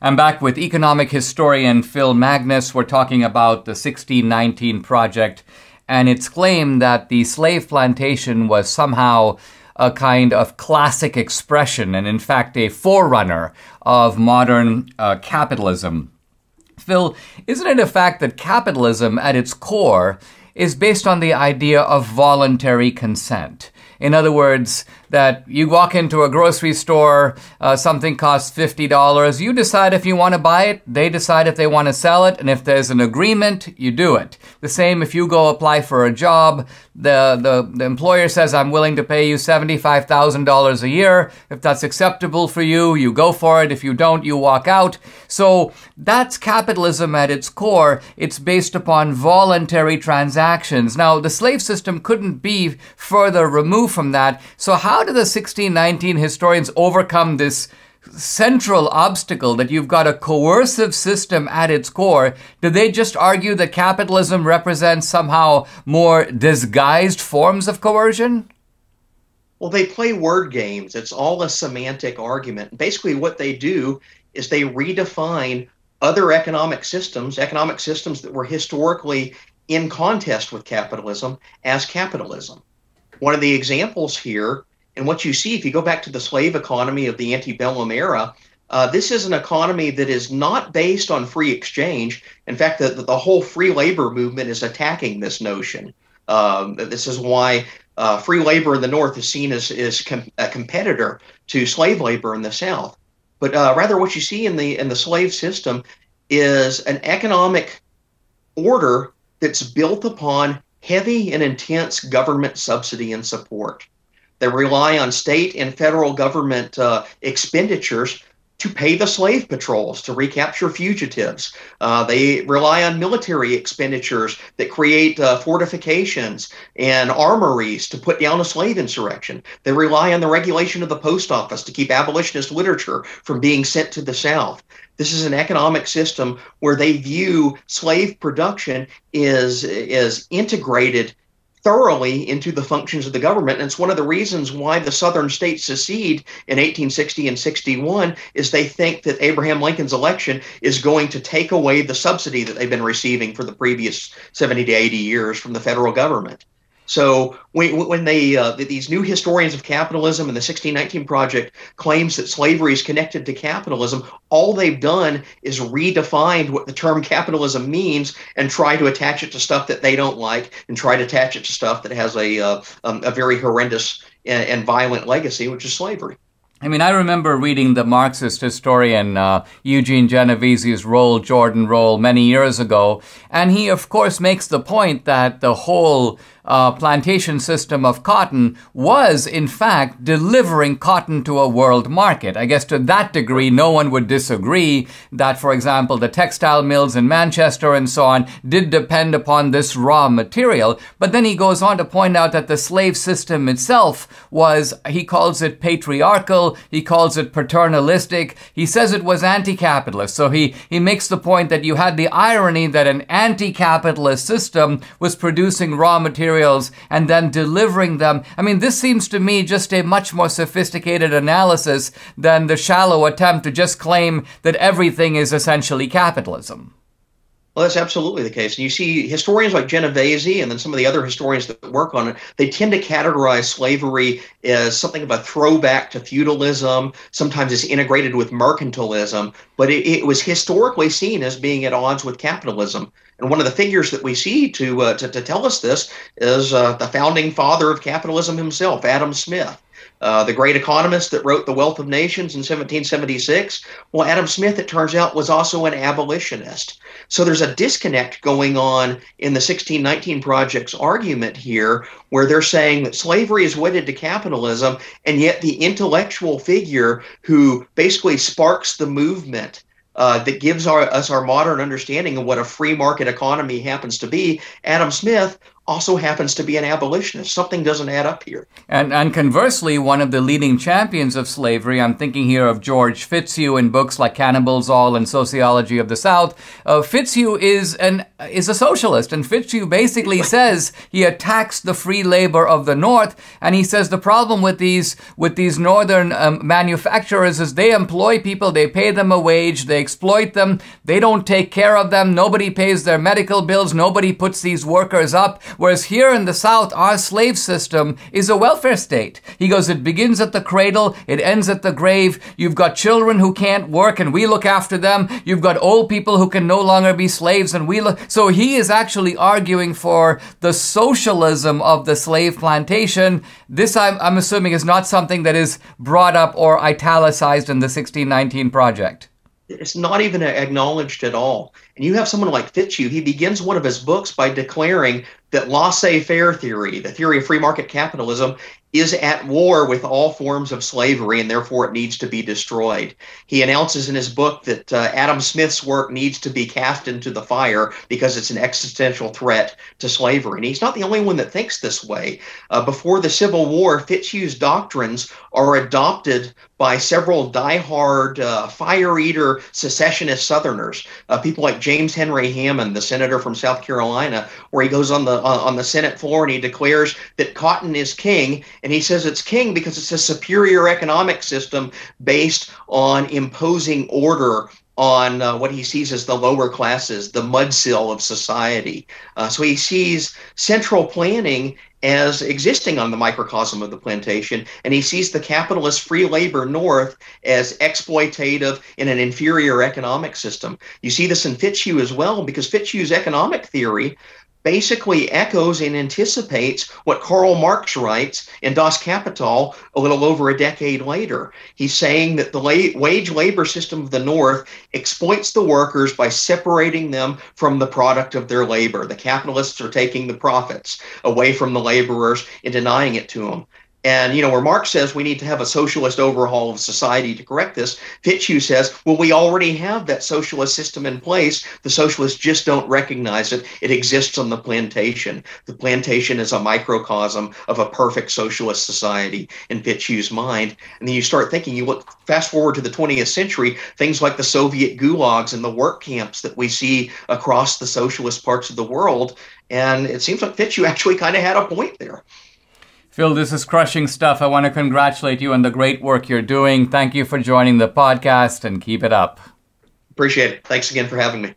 I'm back with economic historian Phil Magness. We're talking about the 1619 Project and its claim that the slave plantation was somehow a kind of classic expression and, in fact, a forerunner of modern capitalism. Phil, isn't it a fact that capitalism at its core is based on the idea of voluntary consent? In other words, that you walk into a grocery store, something costs $50, you decide if you want to buy it, they decide if they want to sell it, and if there's an agreement, you do it. The same if you go apply for a job, the employer says, I'm willing to pay you $75,000 a year. If that's acceptable for you, you go for it. If you don't, you walk out. So that's capitalism at its core. It's based upon voluntary transactions. Now, the slave system couldn't be further removed from that. So how do the 1619 historians overcome this central obstacle that you've got a coercive system at its core? Do they just argue that capitalism represents somehow more disguised forms of coercion? Well, they play word games. It's all a semantic argument. Basically, what they do is they redefine other economic systems that were historically in contest with capitalism, as capitalism. One of the examples here, and what you see if you go back to the slave economy of the antebellum era, this is an economy that is not based on free exchange. In fact, the whole free labor movement is attacking this notion. This is why free labor in the North is seen as a competitor to slave labor in the South. But rather what you see in the slave system is an economic order that's built upon heavy and intense government subsidy and support. They rely on state and federal government expenditures to pay the slave patrols, to recapture fugitives. They rely on military expenditures that create fortifications and armories to put down a slave insurrection. They rely on the regulation of the post office to keep abolitionist literature from being sent to the South. This is an economic system where they view slave production is integrated thoroughly into the functions of the government. And it's one of the reasons why the southern states secede in 1860 and 61 is they think that Abraham Lincoln's election is going to take away the subsidy that they've been receiving for the previous 70 to 80 years from the federal government. So when these new historians of capitalism and the 1619 Project claims that slavery is connected to capitalism, all they've done is redefined what the term capitalism means and try to attach it to stuff that they don't like and try to attach it to stuff that has a very horrendous and violent legacy, which is slavery. I mean, I remember reading the Marxist historian Eugene Genovese's Jordan Role many years ago, and he, of course, makes the point that the whole plantation system of cotton was, in fact, delivering cotton to a world market. I guess to that degree, no one would disagree that, for example, the textile mills in Manchester and so on did depend upon this raw material. But then he goes on to point out that the slave system itself was, he calls it patriarchal, he calls it paternalistic, he says it was anti-capitalist. So he makes the point that you had the irony that an anti-capitalist system was producing raw materials and then delivering them. I mean, this seems to me just a much more sophisticated analysis than the shallow attempt to just claim that everything is essentially capitalism. Well, that's absolutely the case. And you see historians like Genovese and then some of the other historians that work on it, they tend to categorize slavery as something of a throwback to feudalism. Sometimes it's integrated with mercantilism, but it was historically seen as being at odds with capitalism. And one of the figures that we see to tell us this is the founding father of capitalism himself, Adam Smith. The great economist that wrote The Wealth of Nations in 1776. Well, Adam Smith, it turns out, was also an abolitionist. So there's a disconnect going on in the 1619 Project's argument here, where they're saying that slavery is wedded to capitalism, and yet the intellectual figure who basically sparks the movement that gives us our modern understanding of what a free market economy happens to be, Adam Smith, also happens to be an abolitionist. Something doesn't add up here. And conversely, one of the leading champions of slavery, I'm thinking here of George Fitzhugh in books like Cannibals All and Sociology of the South. Fitzhugh is a socialist, and Fitzhugh basically says he attacks the free labor of the North, and he says the problem with these northern manufacturers is they employ people, they pay them a wage, they exploit them, they don't take care of them, nobody pays their medical bills, nobody puts these workers up. Whereas here in the South, our slave system is a welfare state. He goes, it begins at the cradle, it ends at the grave. You've got children who can't work and we look after them. You've got old people who can no longer be slaves and we look. So he is actually arguing for the socialism of the slave plantation. This, I'm assuming, is not something that is brought up or italicized in the 1619 Project. It's not even acknowledged at all. And you have someone like Fitzhugh, he begins one of his books by declaring that laissez-faire theory, the theory of free market capitalism, is at war with all forms of slavery, and therefore it needs to be destroyed. He announces in his book that Adam Smith's work needs to be cast into the fire because it's an existential threat to slavery. And he's not the only one that thinks this way. Before the Civil War, Fitzhugh's doctrines are adopted by several diehard fire-eater secessionist Southerners, people like James Henry Hammond, the senator from South Carolina, where he goes on the Senate floor and he declares that cotton is king. And he says it's king because it's a superior economic system based on imposing order on what he sees as the lower classes, the mudsill of society. So he sees central planning as existing on the microcosm of the plantation, and he sees the capitalist free labor North as exploitative in an inferior economic system. You see this in Fitzhugh as well, because Fitzhugh's economic theory basically echoes and anticipates what Karl Marx writes in Das Kapital a little over a decade later. He's saying that the wage labor system of the North exploits the workers by separating them from the product of their labor. The capitalists are taking the profits away from the laborers and denying it to them. And, where Marx says we need to have a socialist overhaul of society to correct this, Fitzhugh says, well, we already have that socialist system in place. The socialists just don't recognize it. It exists on the plantation. The plantation is a microcosm of a perfect socialist society in Fitzhugh's mind. And then you start thinking, you look fast forward to the 20th century, things like the Soviet gulags and the work camps that we see across the socialist parts of the world. And it seems like Fitzhugh actually kind of had a point there. Phil, this is crushing stuff. I want to congratulate you on the great work you're doing. Thank you for joining the podcast, and keep it up. Appreciate it. Thanks again for having me.